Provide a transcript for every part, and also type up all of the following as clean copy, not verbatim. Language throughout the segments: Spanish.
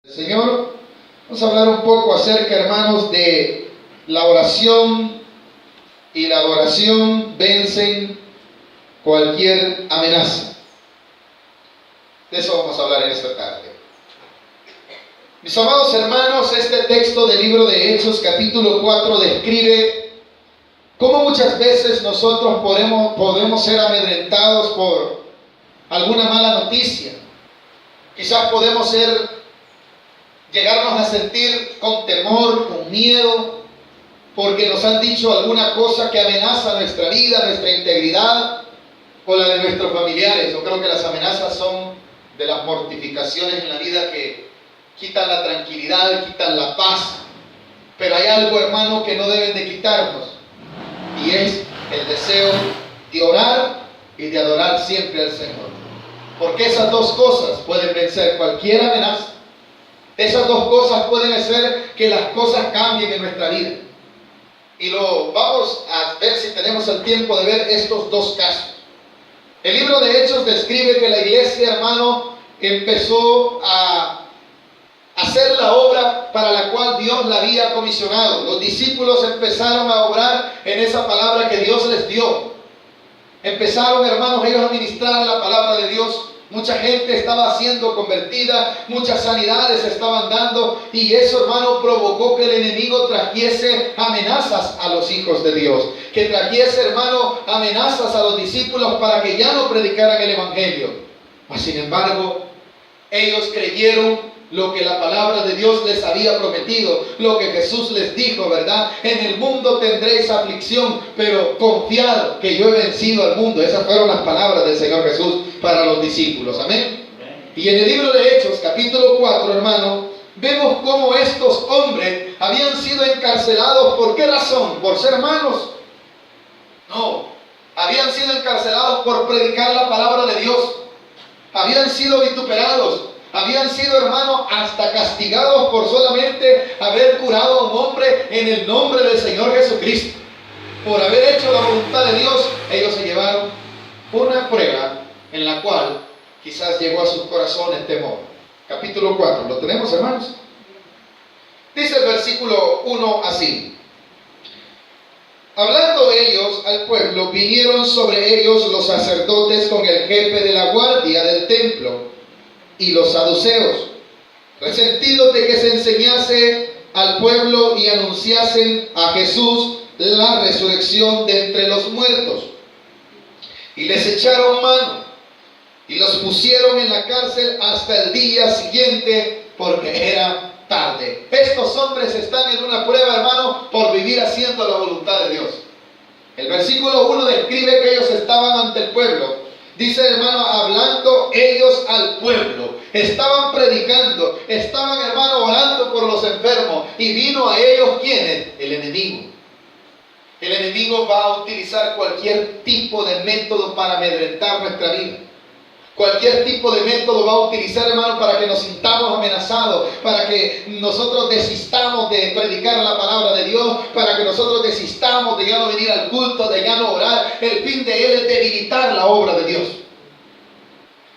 Señor, vamos a hablar un poco acerca, hermanos, de la oración y la adoración vencen cualquier amenaza. De eso vamos a hablar en esta tarde. Mis amados hermanos, este texto del libro de Hechos, capítulo 4, describe cómo muchas veces nosotros podemos ser amedrentados por alguna mala noticia. Quizás podemos llegarnos a sentir con temor, con miedo, porque nos han dicho alguna cosa que amenaza nuestra vida, nuestra integridad o la de nuestros familiares. Yo creo que las amenazas son de las mortificaciones en la vida que quitan la tranquilidad, quitan la paz. Pero hay algo, hermano, que no deben de quitarnos, y es el deseo de orar y de adorar siempre al Señor. Porque esas dos cosas pueden vencer cualquier amenaza. Esas dos cosas pueden hacer que las cosas cambien en nuestra vida. Y lo vamos a ver si tenemos el tiempo de ver estos dos casos. El libro de Hechos describe que la iglesia, hermano, empezó a hacer la obra para la cual Dios la había comisionado. Los discípulos empezaron a obrar en esa palabra que Dios les dio. Empezaron, hermanos, ellos a ministrar la palabra de Dios. Mucha gente estaba siendo convertida, muchas sanidades se estaban dando, y eso, hermano, provocó que el enemigo trajese amenazas a los hijos de Dios, que trajese, hermano, amenazas a los discípulos para que ya no predicaran el evangelio. Mas, sin embargo, ellos creyeron lo que la palabra de Dios les había prometido, lo que Jesús les dijo, ¿verdad? En el mundo tendréis aflicción, pero confiad que yo he vencido al mundo. Esas fueron las palabras del Señor Jesús para los discípulos. Amén. Y en el libro de Hechos, capítulo 4, hermano, vemos cómo estos hombres habían sido encarcelados. ¿Por qué razón? ¿Por ser hermanos? No. Habían sido encarcelados por predicar la palabra de Dios. Habían sido vituperados. Habían sido, hermanos, hasta castigados por solamente haber curado a un hombre en el nombre del Señor Jesucristo. Por haber hecho la voluntad de Dios, ellos se llevaron una prueba en la cual quizás llegó a sus corazones temor. Capítulo 4, ¿lo tenemos, hermanos? Dice el versículo 1 así: hablando ellos al pueblo, vinieron sobre ellos los sacerdotes con el jefe de la guardia del templo y los saduceos, resentidos de que se enseñase al pueblo y anunciasen a Jesús la resurrección de entre los muertos. Y les echaron mano y los pusieron en la cárcel hasta el día siguiente, porque era tarde. Estos hombres están en una prueba, hermano, por vivir haciendo la voluntad de Dios. El versículo 1 describe que ellos estaban ante el pueblo. Dice, hermano, hablando ellos al pueblo, estaban predicando, estaban, hermano, orando por los enfermos, y vino a ellos, ¿quiénes? El enemigo. El enemigo va a utilizar cualquier tipo de método para amedrentar nuestra vida. Cualquier tipo de método va a utilizar, hermano, para que nos sintamos amenazados, para que nosotros desistamos de predicar la palabra de Dios, para que nosotros desistamos de ya no venir al culto, de ya no orar. El fin de él es debilitar la obra de Dios.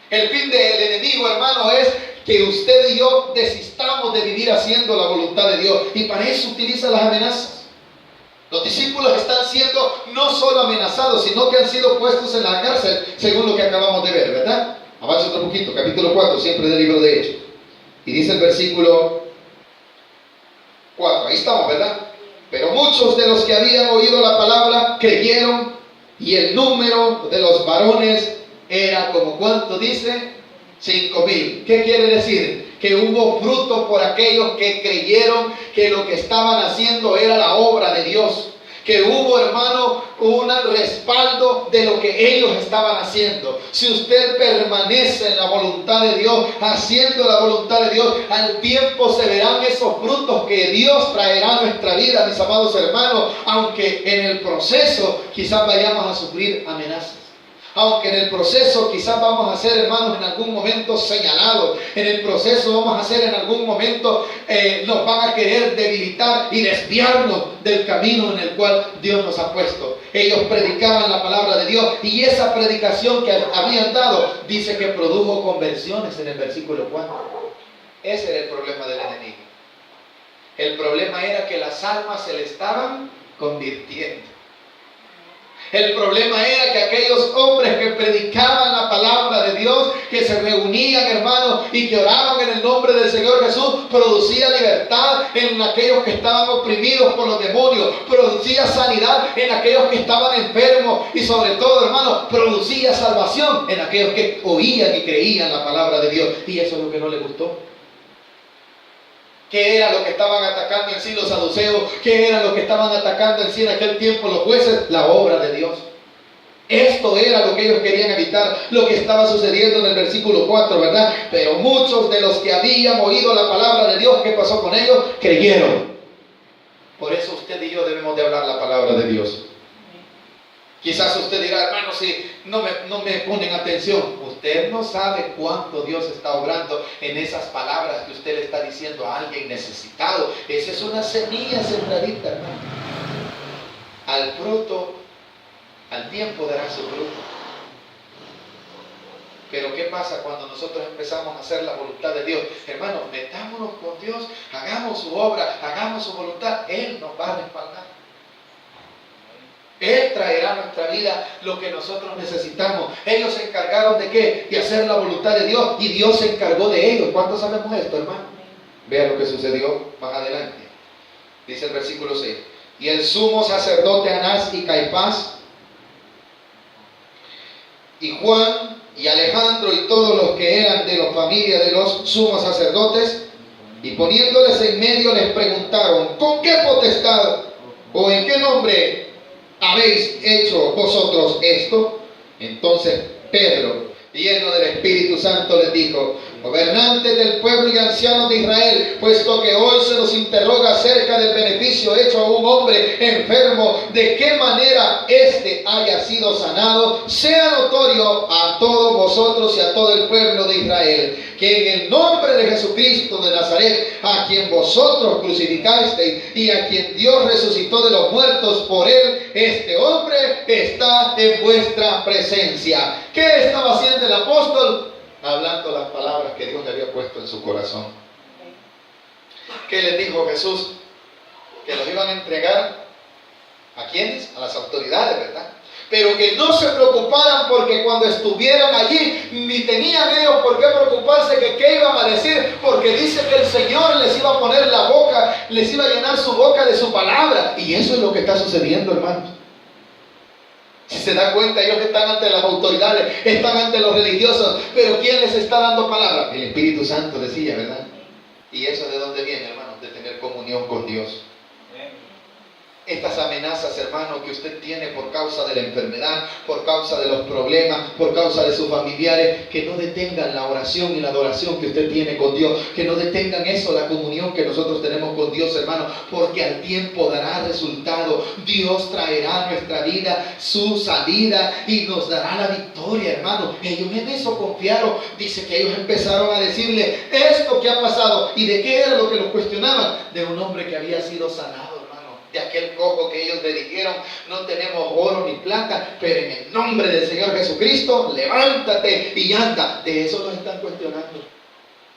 El fin del enemigo, hermano, es que usted y yo desistamos de vivir haciendo la voluntad de Dios, y para eso utiliza las amenazas. Los discípulos están siendo no solo amenazados, sino que han sido puestos en la cárcel, según lo que acabamos de ver, ¿verdad? Avanza otro poquito, capítulo 4, siempre del libro de Hechos. Y dice el versículo 4, ahí estamos, ¿verdad? Pero muchos de los que habían oído la palabra creyeron, y el número de los varones era como, ¿cuánto dice? 5,000. ¿Qué quiere decir? Que hubo fruto por aquellos que creyeron que lo que estaban haciendo era la obra de Dios. Que hubo, hermano, un respaldo de lo que ellos estaban haciendo. Si usted permanece en la voluntad de Dios, haciendo la voluntad de Dios, al tiempo se verán esos frutos que Dios traerá a nuestra vida, mis amados hermanos, aunque en el proceso quizás vayamos a sufrir amenazas. Aunque en el proceso quizás vamos a ser, hermanos, en algún momento señalados. En el proceso vamos a ser en algún momento, nos van a querer debilitar y desviarnos del camino en el cual Dios nos ha puesto. Ellos predicaban la palabra de Dios, y esa predicación que habían dado, dice que produjo conversiones en el versículo 4. Ese era el problema del enemigo. El problema era que las almas se le estaban convirtiendo. El problema era que aquellos hombres que predicaban la palabra de Dios, que se reunían, hermanos, y que oraban en el nombre del Señor Jesús, producía libertad en aquellos que estaban oprimidos por los demonios, producía sanidad en aquellos que estaban enfermos y sobre todo, hermanos, producía salvación en aquellos que oían y creían la palabra de Dios. Y eso es lo que no le gustó. ¿Qué era lo que estaban atacando en sí los saduceos? ¿Qué era lo que estaban atacando en sí en aquel tiempo los jueces? La obra de Dios. Esto era lo que ellos querían evitar, lo que estaba sucediendo en el versículo 4, ¿verdad? Pero muchos de los que habían oído la palabra de Dios, ¿qué pasó con ellos? Creyeron. Por eso usted y yo debemos de hablar la palabra de Dios. Quizás usted dirá, hermano, si no me ponen atención. Usted no sabe cuánto Dios está obrando en esas palabras que usted le está diciendo a alguien necesitado. Esa es una semilla sembradita, hermano. Al fruto, al tiempo dará su fruto. Pero ¿qué pasa cuando nosotros empezamos a hacer la voluntad de Dios? Hermano, metámonos con Dios, hagamos su obra, hagamos su voluntad. Él nos va a respaldar. Él traerá a nuestra vida lo que nosotros necesitamos. Ellos se encargaron de ¿qué? De hacer la voluntad de Dios, y Dios se encargó de ellos. ¿Cuántos sabemos esto, hermano? Vea lo que sucedió más adelante. Dice el versículo 6. Y el sumo sacerdote Anás y Caifás, y Juan y Alejandro y todos los que eran de la familia de los sumos sacerdotes, y poniéndoles en medio les preguntaron: ¿con qué potestad o en qué nombre habéis hecho vosotros esto? Entonces Pedro, lleno del Espíritu Santo, les dijo: gobernantes del pueblo y ancianos de Israel, puesto que hoy se nos interroga acerca del beneficio hecho a un hombre enfermo, de qué manera éste haya sido sanado, sea notorio a todos vosotros y a todo el pueblo de Israel, que en el nombre de Jesucristo de Nazaret, a quien vosotros crucificasteis y a quien Dios resucitó de los muertos, por él este hombre está en vuestra presencia. ¿Qué estaba haciendo el apóstol? Hablando las palabras que Dios le había puesto en su corazón. ¿Qué les dijo Jesús? Que los iban a entregar ¿a quiénes? A las autoridades, ¿verdad? Pero que no se preocuparan, porque cuando estuvieran allí ni tenían ellos por qué preocuparse que qué iban a decir, porque dice que el Señor les iba a poner la boca, les iba a llenar su boca de su palabra. Y eso es lo que está sucediendo, hermanos. Si se da cuenta, ellos están ante las autoridades, están ante los religiosos, pero ¿quién les está dando palabra? El Espíritu Santo, decía, ¿verdad? ¿Y eso de dónde viene, hermanos? De tener comunión con Dios. Estas amenazas, hermano, que usted tiene por causa de la enfermedad, por causa de los problemas, por causa de sus familiares, que no detengan la oración y la adoración que usted tiene con Dios, que no detengan eso, la comunión que nosotros tenemos con Dios, hermano, porque al tiempo dará resultado. Dios traerá a nuestra vida su salida y nos dará la victoria, hermano. Ellos en eso confiaron. Dice que ellos empezaron a decirle esto que ha pasado. ¿Y de qué era lo que los cuestionaban? De un hombre que había sido sanado, de aquel cojo que ellos le dijeron: no tenemos oro ni plata, pero en el nombre del Señor Jesucristo, levántate y anda. De eso nos están cuestionando,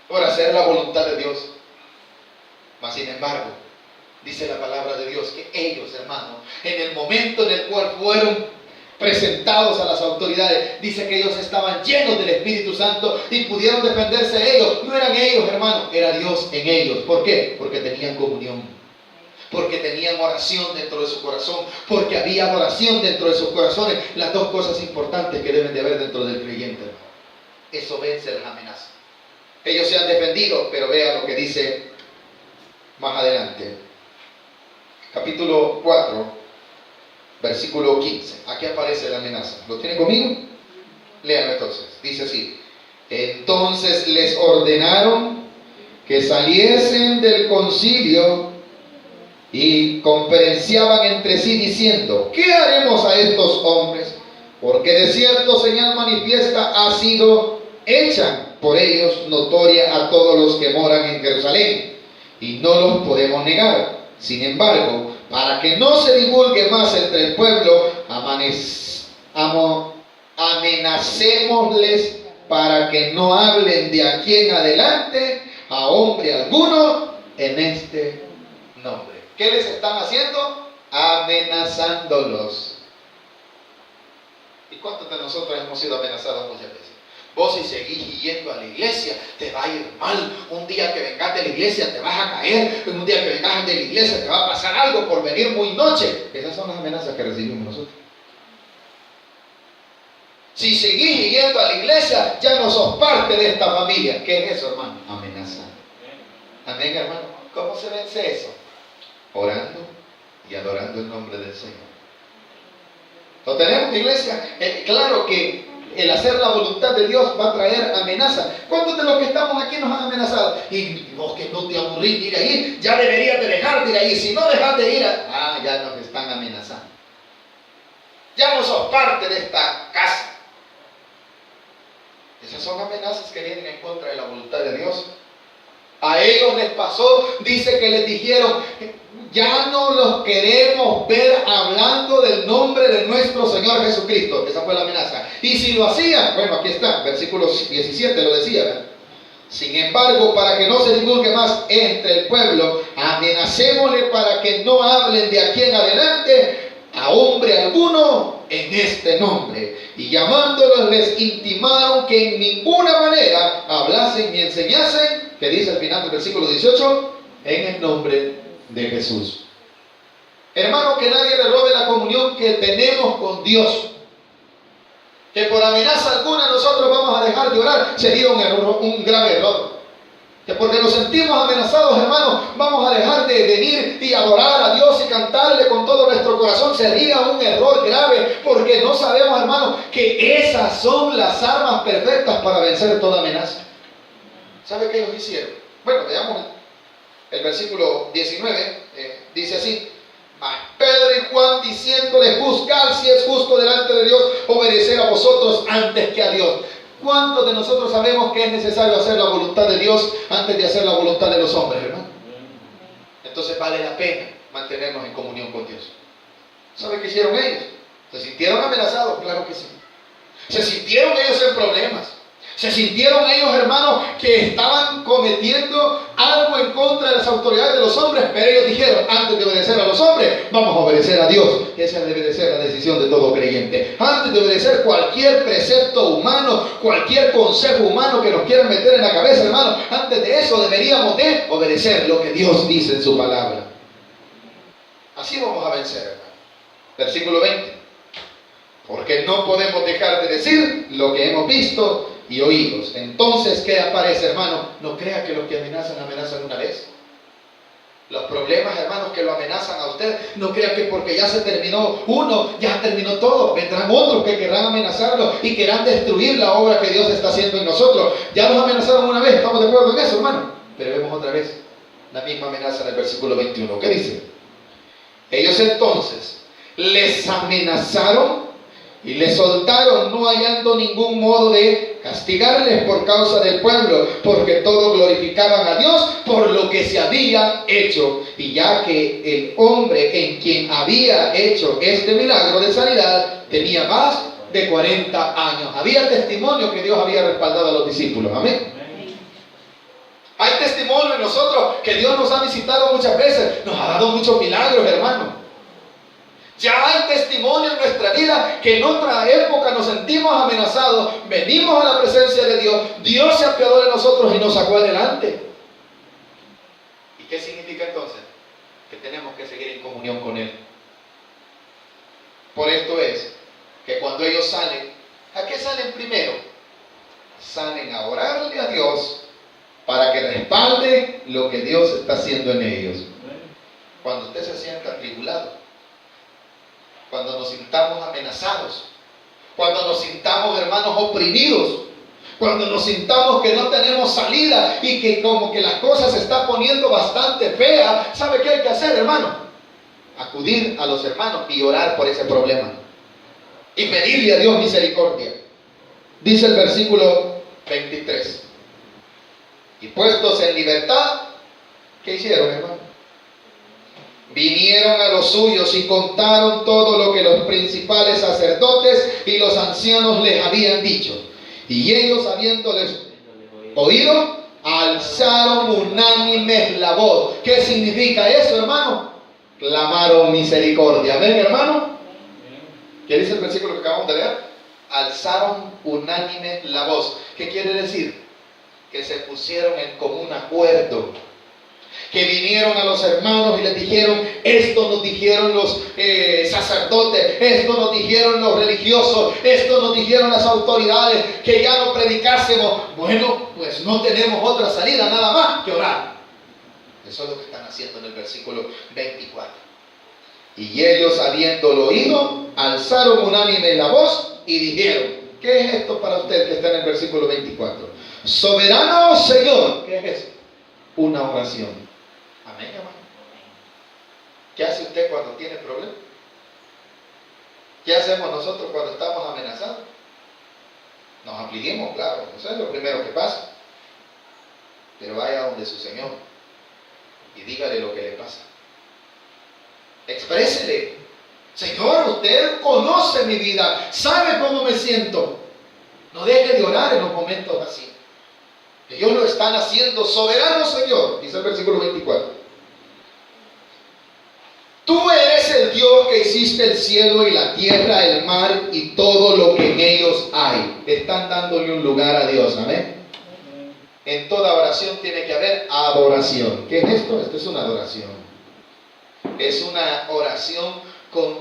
por hacer la voluntad de Dios. Mas sin embargo, dice la palabra de Dios que ellos, hermanos, en el momento en el cual fueron presentados a las autoridades, dice que ellos estaban llenos del Espíritu Santo y pudieron defenderse de ellos. No eran ellos, hermanos, era Dios en ellos. ¿Por qué? Porque tenían comunión, porque tenían oración dentro de su corazón, porque había adoración dentro de sus corazones. Las dos cosas importantes que deben de haber dentro del creyente. Eso vence las amenazas. Ellos se han defendido, pero vea lo que dice más adelante. Capítulo 4, versículo 15. Aquí aparece la amenaza. ¿Lo tiene conmigo? Léanlo entonces. Dice así: entonces les ordenaron que saliesen del concilio y conferenciaban entre sí diciendo: ¿qué haremos a estos hombres? Porque de cierto señal manifiesta ha sido hecha por ellos notoria a todos los que moran en Jerusalén, y no los podemos negar. Sin embargo, para que no se divulgue más entre el pueblo, amenacémosles para que no hablen de aquí en adelante a hombre alguno en este nombre. ¿Qué les están haciendo? Amenazándolos. ¿Y cuántos de nosotros hemos sido amenazados muchas veces? Vos, si seguís yendo a la iglesia, te va a ir mal. Un día que vengas de la iglesia te vas a caer. Un día que vengas de la iglesia te va a pasar algo por venir muy noche. Esas son las amenazas que recibimos nosotros. Si seguís yendo a la iglesia, ya no sos parte de esta familia. ¿Qué es eso, hermano? Amenaza. Amén, hermano. ¿Cómo se vence eso? Orando y adorando el nombre del Señor. ¿Lo tenemos, iglesia? Claro que el hacer la voluntad de Dios va a traer amenaza. ¿Cuántos de los que estamos aquí nos han amenazado? Y vos que no te aburrís de ir ahí, ya deberías de dejar de ir ahí. Si no dejas de ir, ya nos están amenazando. Ya no sos parte de esta casa. Esas son amenazas que vienen en contra de la voluntad de Dios. A ellos les pasó, dice que les dijeron, ya no los queremos ver hablando del nombre de nuestro Señor Jesucristo. Esa fue la amenaza. Y si lo hacían, bueno, aquí está, versículo 17 lo decía, ¿verdad? Sin embargo, para que no se divulgue más entre el pueblo, amenacémosle para que no hablen de aquí en adelante a hombre alguno en este nombre. Y llamándolos les intimaron que en ninguna manera hablasen ni enseñasen, que dice al final del versículo 18, en el nombre de Jesús. Hermano, que nadie le robe la comunión que tenemos con Dios. Que por amenaza alguna nosotros vamos a dejar de orar, sería un grave error. Que porque nos sentimos amenazados, hermanos, vamos a dejar de venir y adorar a Dios y cantarle con todo nuestro corazón, sería un error grave, porque no sabemos, hermanos, que esas son las armas perfectas para vencer toda amenaza. ¿Sabe qué ellos hicieron? Bueno, veamos el versículo 19, dice así: mas Pedro y Juan diciéndole, juzgad si es justo delante de Dios obedecer a vosotros antes que a Dios. ¿Cuántos de nosotros sabemos que es necesario hacer la voluntad de Dios antes de hacer la voluntad de los hombres, hermano? Entonces vale la pena mantenernos en comunión con Dios. ¿Sabe qué hicieron ellos? ¿Se sintieron amenazados? Claro que sí. ¿Se sintieron ellos en problemas? ¿Se sintieron ellos, hermanos, que estaban cometiendo algo en contra de las autoridades de los hombres? Pero ellos dijeron, antes de obedecer a los hombres, vamos a obedecer a Dios. Esa debe de ser la decisión de todo creyente. Antes de obedecer cualquier precepto humano, cualquier consejo humano que nos quieran meter en la cabeza, hermano, antes de eso deberíamos de obedecer lo que Dios dice en su palabra. Así vamos a vencer, hermano. Versículo 20. Porque no podemos dejar de decir lo que hemos visto y oídos. Entonces, ¿qué aparece, hermano? No crea que los que amenazan una vez. Los problemas, hermanos, que lo amenazan a usted, no crea que porque ya se terminó uno, ya terminó todo. Vendrán otros que querrán amenazarlo y querrán destruir la obra que Dios está haciendo en nosotros. Ya nos amenazaron una vez, ¿estamos de acuerdo en eso, hermano? Pero vemos otra vez la misma amenaza en el versículo 21. ¿Qué dice? Ellos entonces les amenazaron y les soltaron, no hallando ningún modo de castigarles por causa del pueblo, porque todos glorificaban a Dios por lo que se había hecho. Y ya que el hombre en quien había hecho este milagro de sanidad tenía más de 40 años. Había testimonio que Dios había respaldado a los discípulos. Amén. Hay testimonio en nosotros que Dios nos ha visitado muchas veces, nos ha dado muchos milagros, hermano. Ya hay testimonio en nuestra vida que en otra época nos sentimos amenazados, venimos a la presencia de Dios, Dios se apiadó de nosotros y nos sacó adelante. ¿Y qué significa entonces? Que tenemos que seguir en comunión con Él. Por esto es que cuando ellos salen, ¿a qué salen primero? Salen a orarle a Dios para que respalde lo que Dios está haciendo en ellos. Cuando usted se sienta atribulado, cuando nos sintamos amenazados, cuando nos sintamos, hermanos, oprimidos, cuando nos sintamos que no tenemos salida y que como que las cosas se están poniendo bastante feas, ¿sabe qué hay que hacer, hermano? Acudir a los hermanos y orar por ese problema y pedirle a Dios misericordia. Dice el versículo 23: y puestos en libertad, ¿qué hicieron, hermano? Vinieron a los suyos y contaron todo lo que los principales sacerdotes y los ancianos les habían dicho. Y ellos, habiéndoles oído, Alzaron unánimes la voz. ¿Qué significa eso, hermano? Clamaron misericordia. ¿Ven, hermano? ¿Qué dice el versículo que acabamos de leer? Alzaron unánime la voz. ¿Qué quiere decir? Que se pusieron en común acuerdo. Que vinieron a los hermanos y les dijeron: esto nos dijeron los sacerdotes, esto nos dijeron los religiosos, esto nos dijeron las autoridades, que ya no predicásemos. Bueno, pues no tenemos otra salida nada más que orar. Eso es lo que están haciendo en el versículo 24. Y ellos, habiéndolo oído, alzaron unánime la voz y dijeron: ¿qué es esto para usted que está en el versículo 24? Soberano Señor. ¿Qué es eso? Una oración. Amén, hermano. ¿Qué hace usted cuando tiene problemas? ¿Qué hacemos nosotros cuando estamos amenazados? Nos afligimos, claro, eso es lo primero que pasa. Pero vaya donde su Señor y dígale lo que le pasa. Exprésele: Señor, usted conoce mi vida, sabe cómo me siento. No deje de orar en los momentos así. Ellos lo están haciendo. Soberano Señor, dice el versículo 24. Tú eres el Dios que hiciste el cielo y la tierra, el mar y todo lo que en ellos hay. Están dándole un lugar a Dios. Amén. En toda oración tiene que haber adoración. ¿Qué es esto? Esto es una adoración. Es una oración con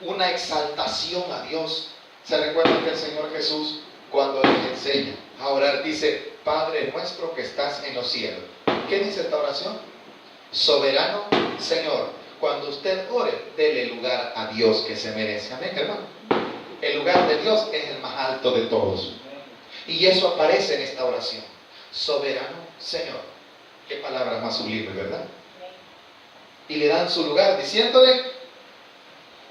una exaltación a Dios. ¿Se recuerdan que el Señor Jesús, cuando les enseña a orar, dice: Padre nuestro que estás en los cielos? ¿Qué dice esta oración? Soberano Señor. Cuando usted ore, dele lugar a Dios que se merece. Amén, hermano. El lugar de Dios es el más alto de todos. Y eso aparece en esta oración. Soberano Señor. Qué palabras más sublimes, ¿verdad? Y le dan su lugar diciéndole: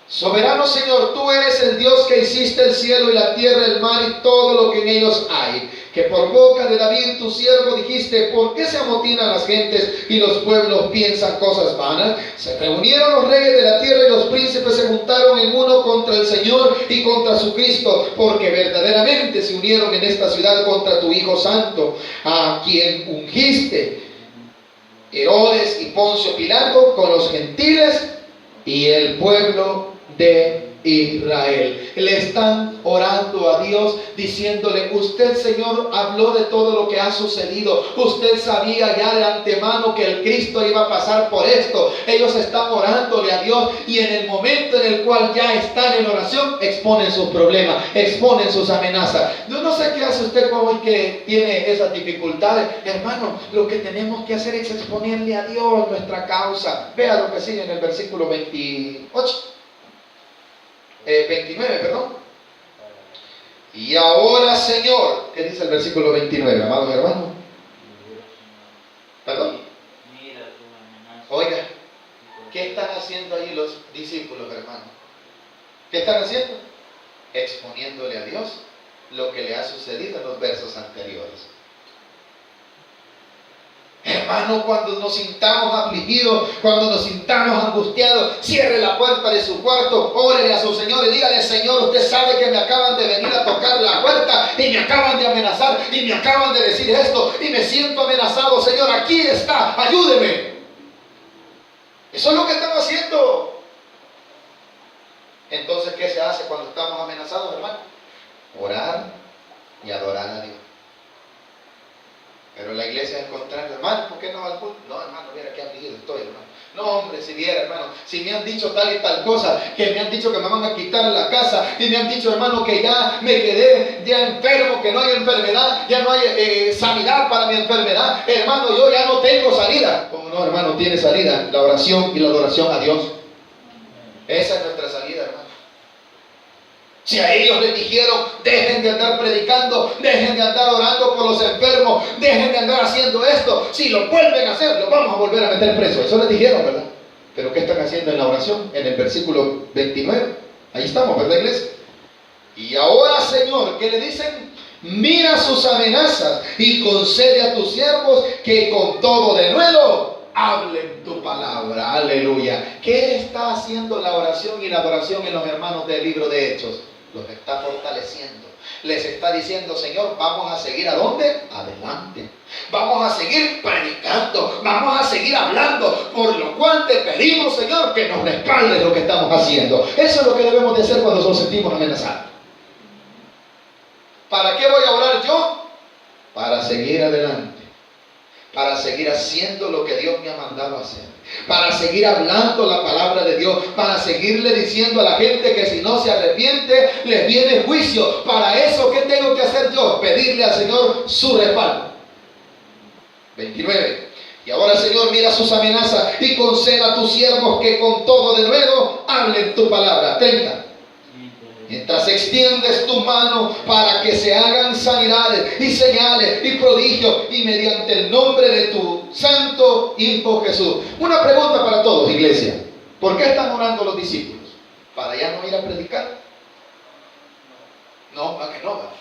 Soberano Señor, tú eres el Dios que hiciste el cielo y la tierra, el mar y todo lo que en ellos hay. Que por boca de David tu siervo dijiste: ¿por qué se amotinan las gentes y los pueblos piensan cosas vanas? Se reunieron los reyes de la tierra y los príncipes se juntaron en uno contra el Señor y contra su Cristo, porque verdaderamente se unieron en esta ciudad contra tu Hijo Santo, a quien ungiste, Herodes y Poncio Pilato, con los gentiles y el pueblo de Israel. Le están orando a Dios diciéndole: usted, Señor, habló de todo lo que ha sucedido. Usted sabía ya de antemano que el Cristo iba a pasar por esto. Ellos están orándole a Dios, y en el momento en el cual ya están en oración, exponen sus problemas, exponen sus amenazas. Yo no sé qué hace usted hoy que tiene esas dificultades. Hermano, lo que tenemos que hacer es exponerle a Dios nuestra causa. Vea lo que sigue en el versículo 29, perdón. Y ahora, Señor, ¿qué dice el versículo 29, amados hermanos? ¿Perdón? Oiga, ¿qué están haciendo ahí los discípulos, hermanos? ¿Qué están haciendo? Exponiéndole a Dios lo que le ha sucedido en los versos anteriores. Hermano, cuando nos sintamos afligidos, cuando nos sintamos angustiados, cierre la puerta de su cuarto, órele a su Señor y dígale: Señor, usted sabe que me acaban de venir a tocar la puerta y me acaban de amenazar y me acaban de decir esto y me siento amenazado. Señor, aquí está, ayúdeme. Eso es lo que estamos haciendo. Entonces, ¿qué se hace cuando estamos amenazados, hermano? Orar y adorar a Dios. Pero la iglesia es el contrario. Hermano, ¿por qué no va al culto? No, hermano, mira qué afligido estoy, hermano. No, hombre, si viera, hermano, si me han dicho tal y tal cosa, que me han dicho que me van a quitar la casa, y me han dicho, hermano, que ya me quedé ya enfermo, que no hay enfermedad, ya no hay sanidad para mi enfermedad. Hermano, yo ya no tengo salida. ¿Cómo no, hermano? Tiene salida: la oración y la adoración a Dios. Esa es nuestra salida, hermano. Si a ellos les dijeron: dejen de andar predicando, dejen de andar orando por los enfermos, dejen de andar haciendo esto, si lo vuelven a hacer, los vamos a volver a meter preso. Eso les dijeron, ¿verdad? Pero ¿qué están haciendo en la oración? En el versículo 29. Ahí estamos, ¿verdad, iglesia? Y ahora, Señor, ¿qué le dicen? Mira sus amenazas y concede a tus siervos que con todo denuedo hablen tu palabra. Aleluya. ¿Qué está haciendo la oración y la adoración en los hermanos del libro de Hechos? Los está fortaleciendo. Les está diciendo, Señor, vamos a seguir ¿a dónde? Adelante. Vamos a seguir predicando, vamos a seguir hablando, por lo cual te pedimos, Señor, que nos respaldes lo que estamos haciendo. Eso es lo que debemos de hacer cuando nos sentimos amenazados. ¿Para qué voy a orar yo? Para seguir adelante, para seguir haciendo lo que Dios me ha mandado a hacer, para seguir hablando la palabra de Dios, para seguirle diciendo a la gente que si no se arrepiente, les viene juicio. Para eso, ¿qué tengo que hacer yo? Pedirle al Señor su respaldo. 29. Y ahora, Señor, mira sus amenazas y conceda a tus siervos que con todo de nuevo hablen tu palabra. 30. Mientras extiendes tu mano para que se hagan sanidades y señales y prodigios y mediante el nombre de tu santo Hijo Jesús. Una pregunta para todos, iglesia. ¿Por qué están orando los discípulos? ¿Para ya no ir a predicar? No, para que no.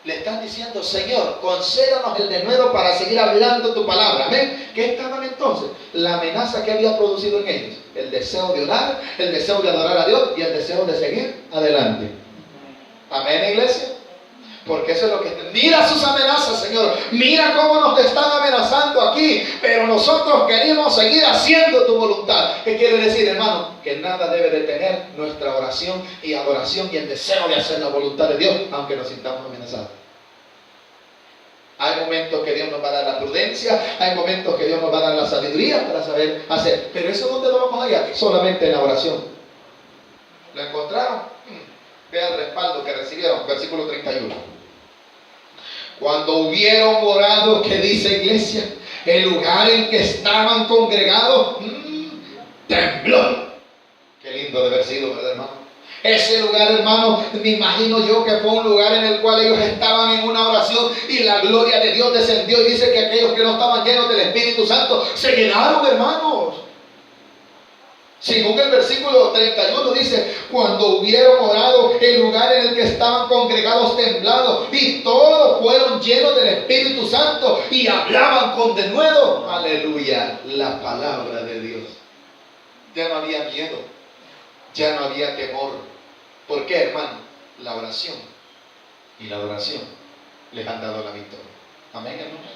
Le están diciendo, Señor, concédanos el denuedo para seguir hablando tu palabra. Amén. ¿Qué estaban entonces? La amenaza que había producido en ellos. El deseo de orar, el deseo de adorar a Dios y el deseo de seguir adelante. Amén, iglesia. Porque eso es lo que... Mira sus amenazas, Señor. Mira cómo nos están amenazando aquí. Pero nosotros queremos seguir haciendo tu voluntad. ¿Qué quiere decir, hermano? Que nada debe detener nuestra oración y adoración y el deseo de hacer la voluntad de Dios, aunque nos sintamos amenazados. Hay momentos que Dios nos va a dar la prudencia, hay momentos que Dios nos va a dar la sabiduría para saber hacer. Pero eso, ¿dónde lo vamos a hallar? Solamente en la oración. ¿Lo encontraron? Vea el respaldo que recibieron, versículo 31. Cuando hubieron orado, ¿qué dice, iglesia? El lugar en que estaban congregados tembló. Qué lindo de haber sido, ¿verdad, hermano? Ese lugar, hermano, me imagino yo que fue un lugar en el cual ellos estaban en una oración y la gloria de Dios descendió, y dice que aquellos que no estaban llenos del Espíritu Santo se llenaron, hermanos. Según el versículo 31 dice, cuando hubieron orado, el lugar en el que estaban congregados temblado, y todos fueron llenos del Espíritu Santo y hablaban con denuedo, aleluya, la palabra de Dios. Ya no había miedo, ya no había temor. ¿Por qué, hermano? La oración y la adoración les han dado la victoria. Amén, hermanos.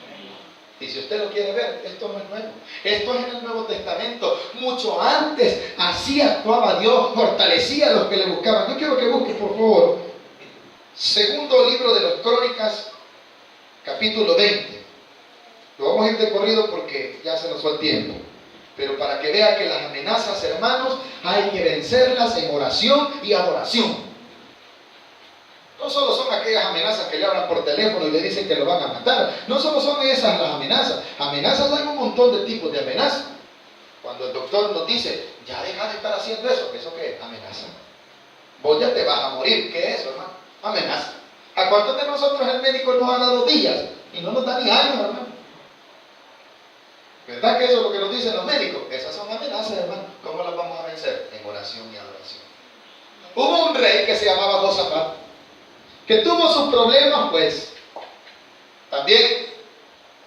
Y si usted lo quiere ver, esto no es nuevo. Esto es en el Nuevo Testamento. Mucho antes, así actuaba Dios, fortalecía a los que le buscaban. Yo quiero que busque, por favor, segundo libro de las Crónicas, capítulo 20. Lo vamos a ir de corrido porque ya se nos fue el tiempo. Pero para que vea que las amenazas, hermanos, hay que vencerlas en oración y adoración. No solo son aquellas amenazas que le hablan por teléfono y le dicen que lo van a matar. No solo son esas las amenazas. Amenazas, hay un montón de tipos de amenazas. Cuando el doctor nos dice, ya deja de estar haciendo eso, ¿eso qué es? Amenaza. Vos ya te vas a morir. ¿Qué es eso, hermano? Amenaza. ¿A cuántos de nosotros el médico nos ha dado días y no nos da ni años, hermano? ¿Verdad que eso es lo que nos dicen los médicos? Esas son amenazas, hermano. ¿Cómo las vamos a vencer? En oración y adoración. Hubo un rey que se llamaba Josafat, que tuvo sus problemas, pues también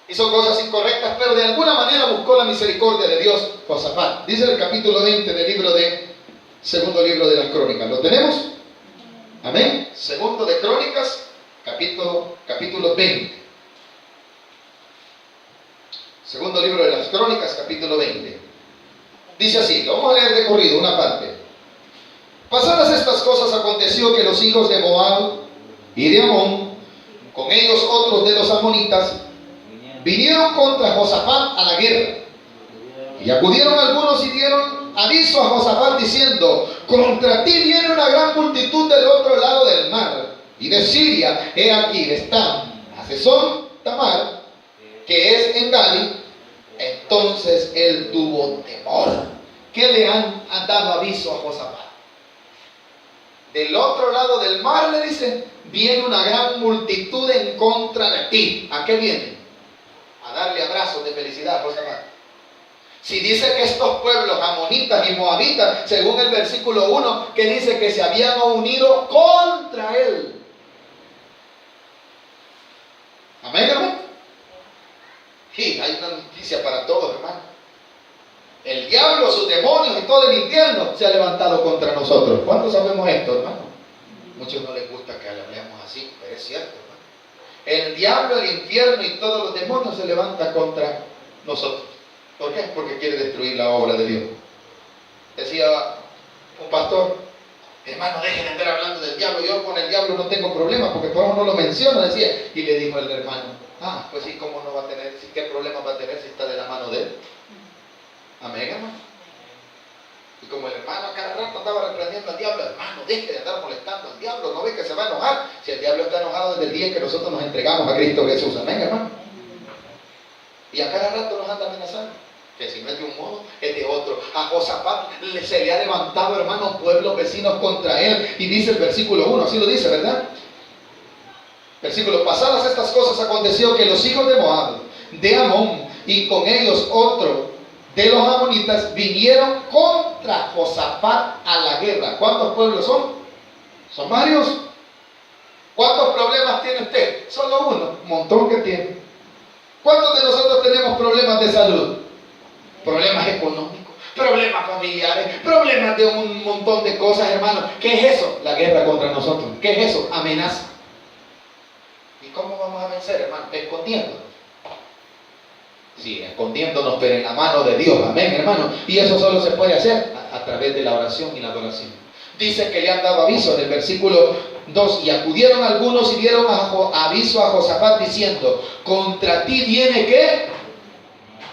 hizo cosas incorrectas, pero de alguna manera buscó la misericordia de Dios. Josafat, dice el capítulo 20 del segundo libro de las Crónicas. ¿Lo tenemos? Amén. Segundo de Crónicas, capítulo 20. Segundo libro de las Crónicas, capítulo 20. Dice así, lo vamos a leer de corrido, una parte. Pasadas estas cosas, aconteció que los hijos de Moab y de Amón, con ellos otros de los amonitas, vinieron contra Josafat a la guerra. Y acudieron algunos y dieron aviso a Josafat diciendo, contra ti viene una gran multitud del otro lado del mar, y de Siria, he aquí, están Hazezón Tamar, que es en Gali. Entonces él tuvo temor. ¿Qué le han dado aviso a Josafat? Del otro lado del mar, le dicen, viene una gran multitud en contra de ti. ¿A qué viene? A darle abrazos de felicidad a Josafat. Si dice que estos pueblos amonitas y moabitas, según el versículo 1, que dice que se habían unido contra él. Amén, hermano. Sí, hay una noticia para todos, hermano. El diablo, sus demonios y todo el infierno se ha levantado contra nosotros. ¿Cuántos sabemos esto, hermano? Muchos no les gusta que hablemos así, pero es cierto, hermano. El diablo, el infierno y todos los demonios se levantan contra nosotros. ¿Por qué? Porque quiere destruir la obra de Dios. Decía un pastor: hermano, dejen de andar hablando del diablo. Yo con el diablo no tengo problema porque por eso no lo menciono, decía. Y le dijo el hermano: pues sí, ¿cómo no va a tener? ¿Qué problema va a tener si está de la mano de él? Amén, hermano. Y como el hermano a cada rato andaba reprendiendo al diablo: hermano, deje de andar molestando al diablo, ¿no ve que se va a enojar? Si el diablo está enojado desde el día en que nosotros nos entregamos a Cristo Jesús. Amén, hermano. Y a cada rato nos anda amenazando. Que si no es de un modo, es de otro. A Josafat se le ha levantado, hermano, pueblos vecinos contra él. Y dice el versículo 1, así lo dice, ¿verdad? Versículo: pasadas estas cosas, aconteció que los hijos de Moab, de Amón, y con ellos otro de los amonitas, vinieron contra Josafat a la guerra. ¿Cuántos pueblos son? Son varios. ¿Cuántos problemas tiene usted? Solo uno. Un montón que tiene. ¿Cuántos de nosotros tenemos problemas de salud? Problemas económicos, problemas familiares, problemas de un montón de cosas, hermano. ¿Qué es eso? La guerra contra nosotros. ¿Qué es eso? Amenaza. ¿Y cómo vamos a vencer, hermano? Escondiéndonos. Sí, escondiéndonos, pero en la mano de Dios. Amén, hermano. Y eso solo se puede hacer a través de la oración y la adoración. Dice que le han dado aviso en el versículo 2: y acudieron algunos y dieron aviso a Josafat diciendo: contra ti viene ¿qué?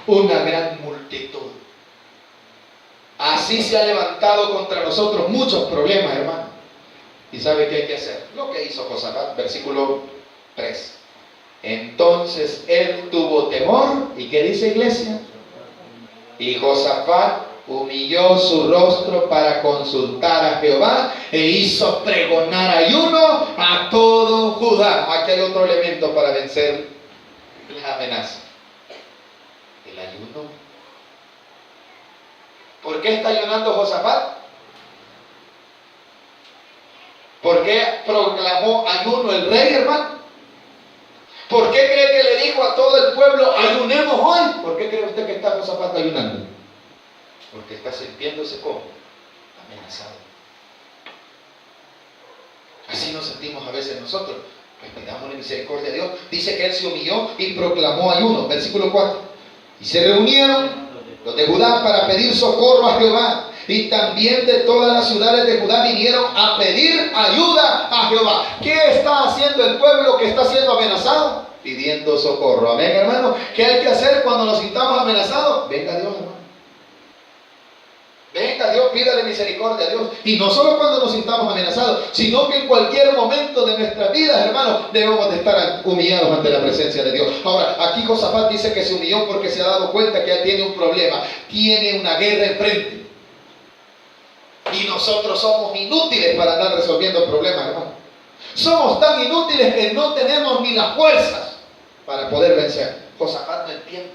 Una gran multitud. Así se ha levantado contra nosotros muchos problemas, hermano. ¿Y sabe qué hay que hacer? Lo que hizo Josafat, versículo 3. Entonces él tuvo temor. ¿Y qué dice, iglesia? Y Josafat humilló su rostro para consultar a Jehová e hizo pregonar ayuno a todo Judá. Aquí hay otro elemento para vencer la amenaza: el ayuno. ¿Por qué está ayunando Josafat? ¿Por qué proclamó ayuno el rey, hermano? ¿Por qué cree que le dijo a todo el pueblo: ayunemos hoy? ¿Por qué cree usted que está Josafat ayunando? Porque está sintiéndose como amenazado. Así nos sentimos a veces nosotros. Pues pidamos la misericordia de Dios. Dice que él se humilló y proclamó ayuno. Versículo 4. Y se reunieron los de Judá para pedir socorro a Jehová. Y también de todas las ciudades de Judá vinieron a pedir ayuda a Jehová. ¿Qué está haciendo el pueblo que está siendo amenazado? Pidiendo socorro. Amén, hermano. ¿Qué hay que hacer cuando nos sintamos amenazados? Venga Dios, hermano. Venga Dios, pídale misericordia a Dios. Y no solo cuando nos sintamos amenazados, sino que en cualquier momento de nuestras vidas, hermano, debemos de estar humillados ante la presencia de Dios. Ahora, aquí Josafat dice que se humilló porque se ha dado cuenta que tiene un problema, tiene una guerra enfrente. Y nosotros somos inútiles para andar resolviendo problemas, hermano. Somos tan inútiles que no tenemos ni las fuerzas para poder vencer. Josafat no entiende,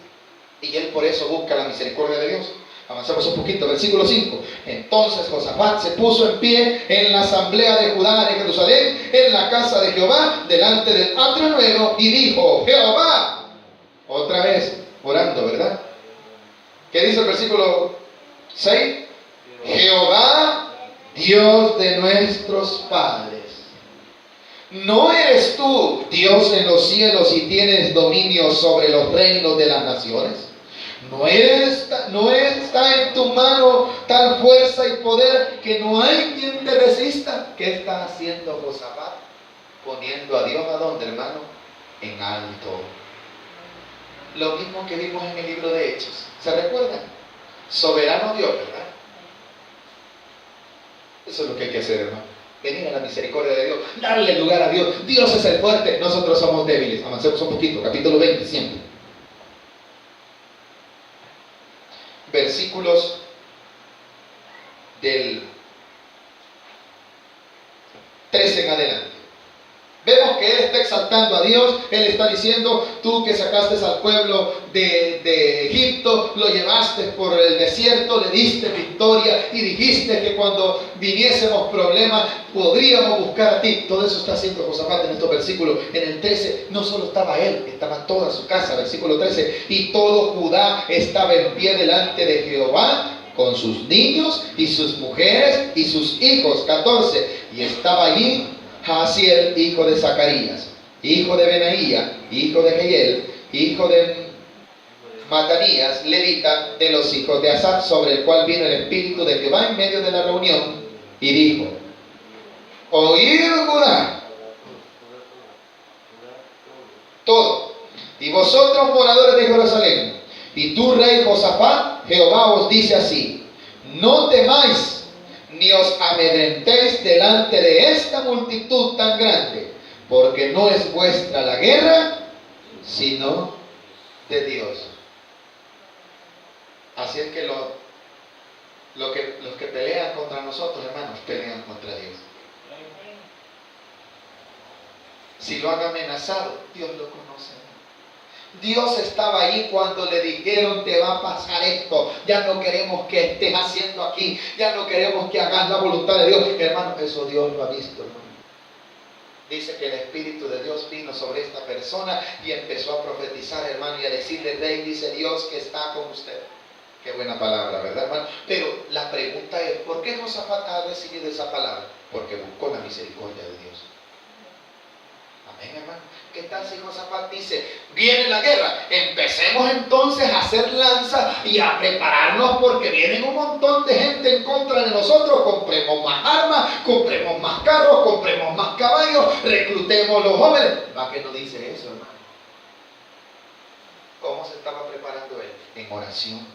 y él por eso busca la misericordia de Dios. Avanzamos un poquito, versículo 5. Entonces Josafat se puso en pie en la asamblea de Judá de Jerusalén, en la casa de Jehová, delante del atrio nuevo, y dijo: Jehová, otra vez orando, ¿verdad? ¿Qué dice el versículo 6? Jehová, Dios de nuestros padres, ¿no eres tú Dios en los cielos y tienes dominio sobre los reinos de las naciones? ¿No está en tu mano tal fuerza y poder que no hay quien te resista? ¿Qué está haciendo Josafat? Poniendo a Dios, ¿a dónde, hermano? En alto. Lo mismo que vimos en el libro de Hechos. ¿Se recuerdan? Soberano Dios, ¿verdad? Eso es lo que hay que hacer, hermano. Venir a la misericordia de Dios, darle lugar a Dios. Dios es el fuerte, nosotros somos débiles. Avancemos un poquito, capítulo 20 siempre. Versículos del 13 en adelante. Vemos que él está exaltando a Dios. Él está diciendo: tú que sacaste al pueblo de Egipto, lo llevaste por el desierto, le diste victoria y dijiste que cuando viniésemos problemas podríamos buscar a ti. Todo eso está haciendo Josafat en estos versículos. En el 13 no solo estaba él, estaba toda su casa. Versículo 13: y todo Judá estaba en pie delante de Jehová, con sus niños y sus mujeres y sus hijos. 14: y estaba allí Jaasiel, hijo de Zacarías, hijo de Benaía, hijo de Jehiel, hijo de Matanías, levita, de los hijos de Asaf, sobre el cual vino el Espíritu de Jehová en medio de la reunión, y dijo: oíd, Judá, todo, y vosotros moradores de Jerusalén, y tú, rey Josafat, Jehová os dice así: no temáis, ni os amedrentéis delante de esta multitud tan grande, porque no es vuestra la guerra, sino de Dios. Así es que los que pelean contra nosotros, hermanos, pelean contra Dios. Si lo han amenazado, Dios lo conoce. Dios estaba ahí cuando le dijeron: te va a pasar esto, ya no queremos que estés haciendo aquí, ya no queremos que hagas la voluntad de Dios. Hermano, eso Dios lo ha visto, hermano. Dice que el Espíritu de Dios vino sobre esta persona y empezó a profetizar, hermano, y a decirle: rey, dice Dios que está con usted. Qué buena palabra, ¿verdad, hermano? Pero la pregunta es: ¿por qué Josafat ha recibido esa palabra? Porque buscó la misericordia de Dios. Amén, hermano. ¿Qué tal si Josafat dice: viene la guerra, empecemos entonces a hacer lanza y a prepararnos porque vienen un montón de gente en contra de nosotros, compremos más armas, compremos más carros, compremos más caballos, reclutemos los jóvenes? ¿Para qué no dice eso, hermano? ¿Cómo se estaba preparando él? En oración,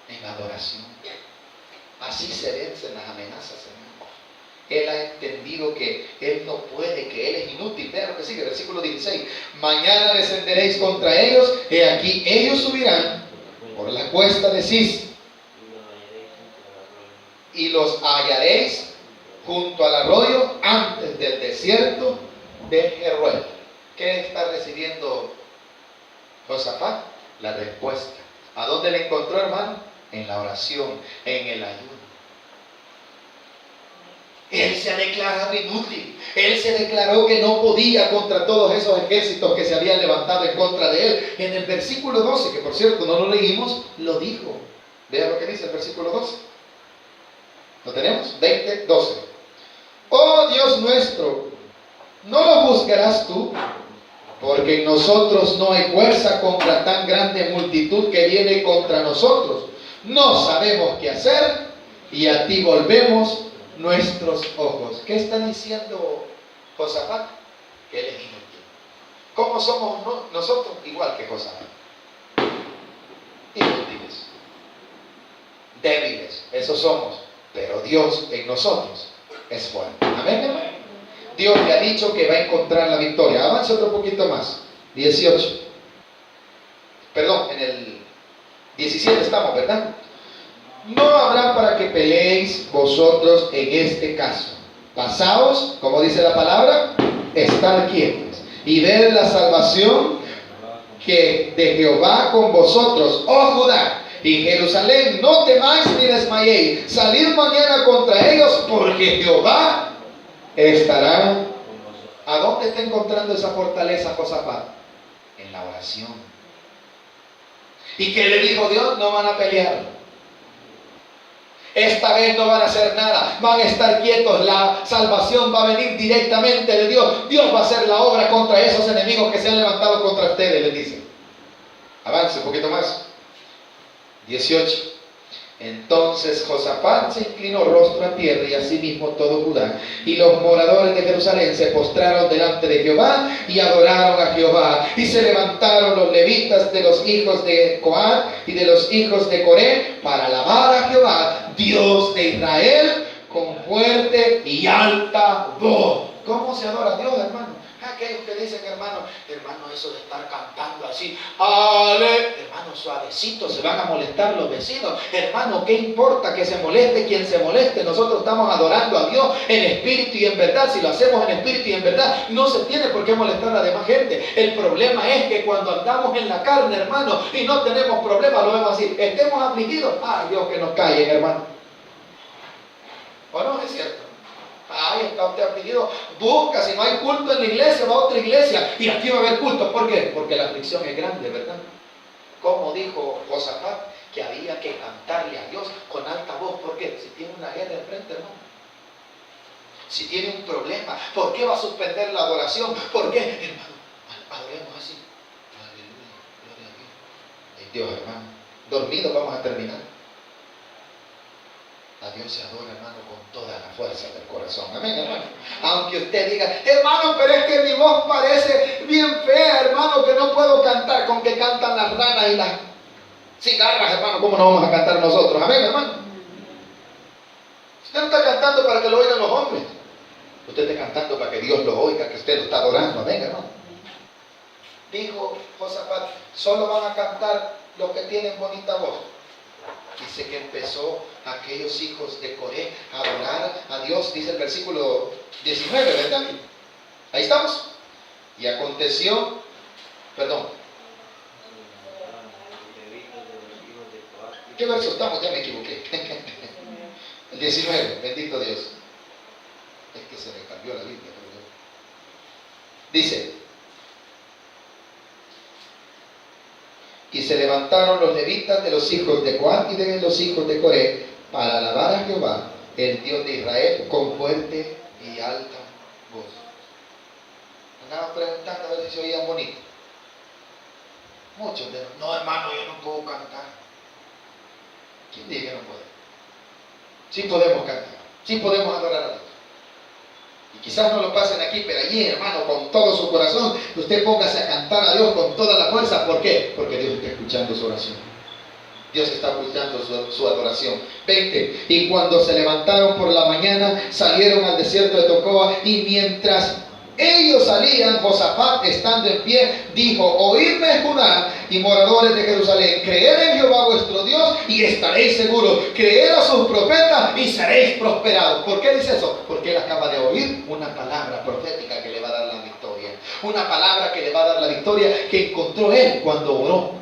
en adoración. Así se vencen las amenazas, hermano. Él ha entendido que él no puede, que él es inútil. Vean lo que sigue, versículo 16. Mañana descenderéis contra ellos, he aquí ellos subirán por la cuesta de Cis, y los hallaréis junto al arroyo antes del desierto de Jeruel. ¿Qué está recibiendo Josafat? La respuesta. ¿A dónde le encontró, hermano? En la oración, en el ayuno. Él se ha declarado inútil. Él se declaró que no podía contra todos esos ejércitos que se habían levantado en contra de él. En el versículo 12, que por cierto no lo leímos, lo dijo. Vean lo que dice el versículo 12. ¿Lo tenemos? 20, 12. Oh Dios nuestro, ¿no lo buscarás tú? Porque en nosotros no hay fuerza contra tan grande multitud que viene contra nosotros. No sabemos qué hacer y a ti volvemos nuestros ojos. ¿Qué está diciendo Josafat? Que él es inútil. ¿Cómo somos nosotros? Igual que Josafat. Inútiles. Débiles. Eso somos. Pero Dios en nosotros es fuerte. Amén, hermano. Dios le ha dicho que va a encontrar la victoria. Avance otro poquito más. 18. Perdón, en el 17 estamos, ¿verdad? No habrá para que peleéis vosotros en este caso. Pasaos, como dice la palabra, estar quietos y ver la salvación que de Jehová con vosotros, oh Judá y Jerusalén. No temáis ni desmayéis. Salid mañana contra ellos, porque Jehová estará. ¿A dónde está encontrando esa fortaleza Josafat? En la oración. ¿Y qué le dijo Dios? No van a pelear. Esta vez no van a hacer nada, van a estar quietos, la salvación va a venir directamente de Dios. Dios va a hacer la obra contra esos enemigos que se han levantado contra ustedes, les dice. Avance un poquito más. 18. Entonces Josafat se inclinó rostro a tierra, y asimismo todo Judá, y los moradores de Jerusalén se postraron delante de Jehová y adoraron a Jehová. Y se levantaron los levitas de los hijos de Coat y de los hijos de Coré para alabar a Jehová, Dios de Israel, con fuerte y alta voz. ¿Cómo se adora a Dios, hermano? Aquellos que dicen, hermano, eso de estar cantando así, hermano, suavecito, se van a molestar los vecinos. Hermano, ¿qué importa que se moleste quien se moleste? Nosotros estamos adorando a Dios en espíritu y en verdad. Si lo hacemos en espíritu y en verdad, no se tiene por qué molestar a la demás gente. El problema es que cuando andamos en la carne, hermano, y no tenemos problemas, lo vemos así, estemos afligidos, Dios que nos calle, hermano. ¿O no es cierto? Está usted afligido, busca, si no hay culto en la iglesia, va a otra iglesia, y aquí va a haber culto. ¿Por qué? Porque la aflicción es grande, ¿verdad? Como dijo Josafat, que había que cantarle a Dios con alta voz. ¿Por qué? Si tiene una guerra enfrente, hermano. Si tiene un problema, ¿por qué va a suspender la adoración? ¿Por qué? Hermano, adoremos así. Aleluya, gloria a Dios. Ay, Dios, hermano. Dormidos vamos a terminar. A Dios se adora, hermano, con toda la fuerza del corazón. Amén, hermano. Aunque usted diga, hermano, pero es que mi voz parece bien fea, hermano, que no puedo cantar. Con que cantan las ranas y las cigarras, hermano, ¿cómo no vamos a cantar nosotros? Amén, hermano. Usted no está cantando para que lo oigan los hombres. Usted está cantando para que Dios lo oiga, que usted lo está adorando. Amén, hermano. Dijo Josafat, solo van a cantar los que tienen bonita voz. Dice que empezó aquellos hijos de Coré a adorar a Dios, dice el versículo 19, ¿verdad? Ahí estamos. Y aconteció, perdón. ¿Qué verso estamos? Ya me equivoqué. El 19, bendito Dios. Es que se me cambió la Biblia. Dice, y se levantaron los levitas de los hijos de Coat y de los hijos de Coré para alabar a Jehová, el Dios de Israel, con fuerte y alta voz. Andaban preguntando a ver si se oían bonito. Muchos de ellos, no, hermano, yo no puedo cantar. ¿Quién dice que no puede? Sí podemos cantar, sí podemos adorar a Dios. Y quizás no lo pasen aquí, pero allí, hermano, con todo su corazón, usted póngase a cantar a Dios con toda la fuerza. ¿Por qué? Porque Dios está escuchando su oración. Dios está escuchando su adoración. 20. Y cuando se levantaron por la mañana, salieron al desierto de Tecoa, y mientras ellos salían, Josafat, estando en pie, dijo, oídme Judá y moradores de Jerusalén, creed en Jehová vuestro Dios y estaréis seguros, creed a sus profetas y seréis prosperados. ¿Por qué dice eso? Porque él acaba de oír una palabra profética que le va a dar la victoria, una palabra que le va a dar la victoria que encontró él cuando oró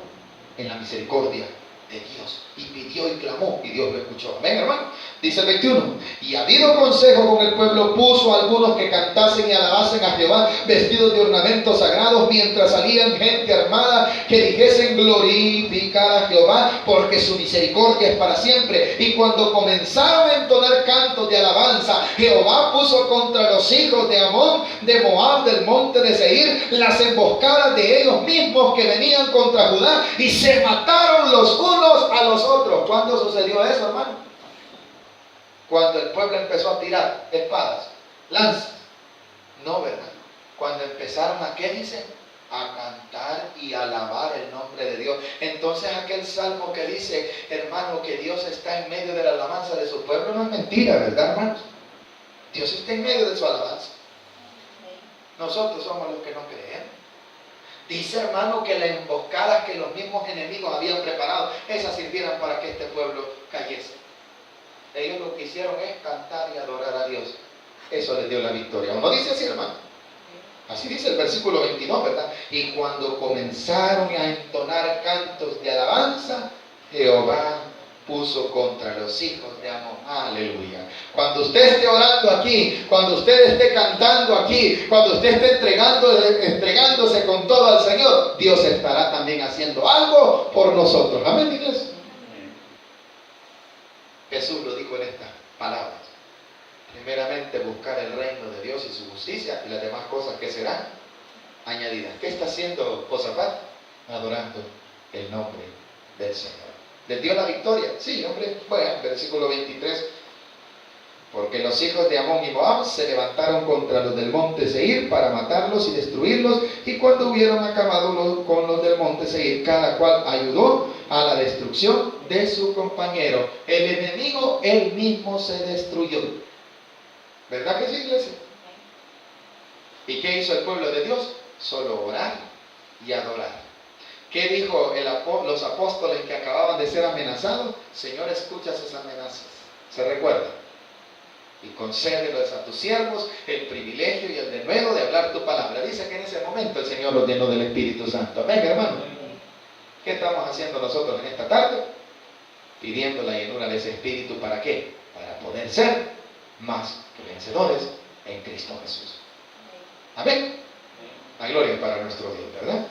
en la misericordia de Dios y pidió y clamó y Dios lo escuchó. Amén, hermano. Dice el 21, y habido consejo con el pueblo, puso a algunos que cantasen y alabasen a Jehová vestidos de ornamentos sagrados, mientras salían gente armada que dijesen, glorificar a Jehová porque su misericordia es para siempre. Y cuando comenzaron a entonar cantos de alabanza, Jehová puso contra los hijos de Amón, de Moab, del monte de Seir, las emboscadas de ellos mismos que venían contra Judá, y se mataron los unos a los otros. ¿Cuándo sucedió eso, hermano? Cuando el pueblo empezó a tirar espadas, lanzas. No, ¿verdad? Cuando empezaron a, ¿qué dice? A cantar y alabar el nombre de Dios. Entonces aquel salmo que dice, hermano, que Dios está en medio de la alabanza de su pueblo, no es mentira, ¿verdad, hermanos? Dios está en medio de su alabanza. Nosotros somos los que no creemos. Dice, hermano, que las emboscadas que los mismos enemigos habían preparado, esas sirvieran para que este pueblo cayese. Ellos lo que hicieron es cantar y adorar a Dios. Eso les dio la victoria. ¿O no dice así, hermano? Así dice el versículo 22, ¿verdad? Y cuando comenzaron a entonar cantos de alabanza, Jehová puso contra los hijos de Amón. Aleluya. Cuando usted esté orando aquí, cuando usted esté cantando aquí, cuando usted esté entregándose con todo al Señor, Dios estará también haciendo algo por nosotros. Amén, iglesia. Jesús lo dijo en estas palabras. Primeramente buscar el reino de Dios y su justicia, y las demás cosas que serán añadidas. ¿Qué está haciendo Josafat? Adorando el nombre del Señor. ¿Les dio la victoria? Sí, hombre. Bueno, versículo 23. Porque los hijos de Amón y Moab se levantaron contra los del monte Seir para matarlos y destruirlos, y cuando hubieron acabado con los del monte Seir, cada cual ayudó a la destrucción de su compañero. El enemigo él mismo se destruyó. ¿Verdad que sí, iglesia? ¿Y qué hizo el pueblo de Dios? Solo orar y adorar. ¿Qué dijo los apóstoles que acababan de ser amenazados? Señor, escucha sus amenazas. ¿Se recuerda? Y concédelos a tus siervos el privilegio y el denuedo de hablar tu palabra. Dice que en ese momento el Señor los llenó del Espíritu Santo. Venga, hermano. ¿Qué estamos haciendo nosotros en esta tarde? Pidiendo la llenura de ese Espíritu. ¿Para qué? Para poder ser más que vencedores en Cristo Jesús. Amén. La gloria es para nuestro Dios, ¿verdad?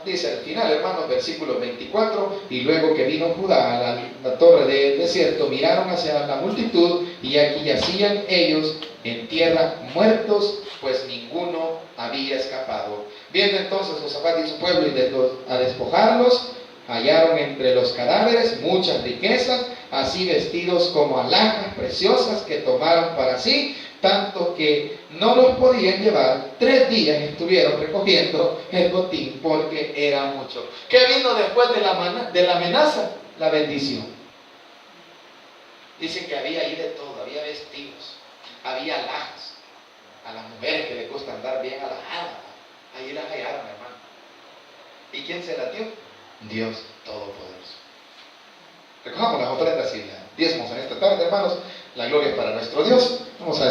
Dice al final, hermanos, versículo 24, y luego que vino Judá a la torre del desierto, miraron hacia la multitud y aquí yacían ellos en tierra muertos, pues ninguno había escapado. Viendo entonces Josafat y su pueblo y a despojarlos, hallaron entre los cadáveres muchas riquezas, así vestidos como alhajas preciosas que tomaron para sí, tanto que no los podían llevar. 3 días estuvieron recogiendo el botín porque era mucho. ¿Qué vino después de la amenaza? La bendición. Dice que había ahí de todo, había vestidos, había alhajas. A las mujeres que les gusta andar bien alhajadas, ahí las hallaron, hermano. ¿Y quién se las dio? Dios Todopoderoso. Recojamos las ofrendas y las diezmos en esta tarde, hermanos. La gloria es para nuestro Dios. Vamos a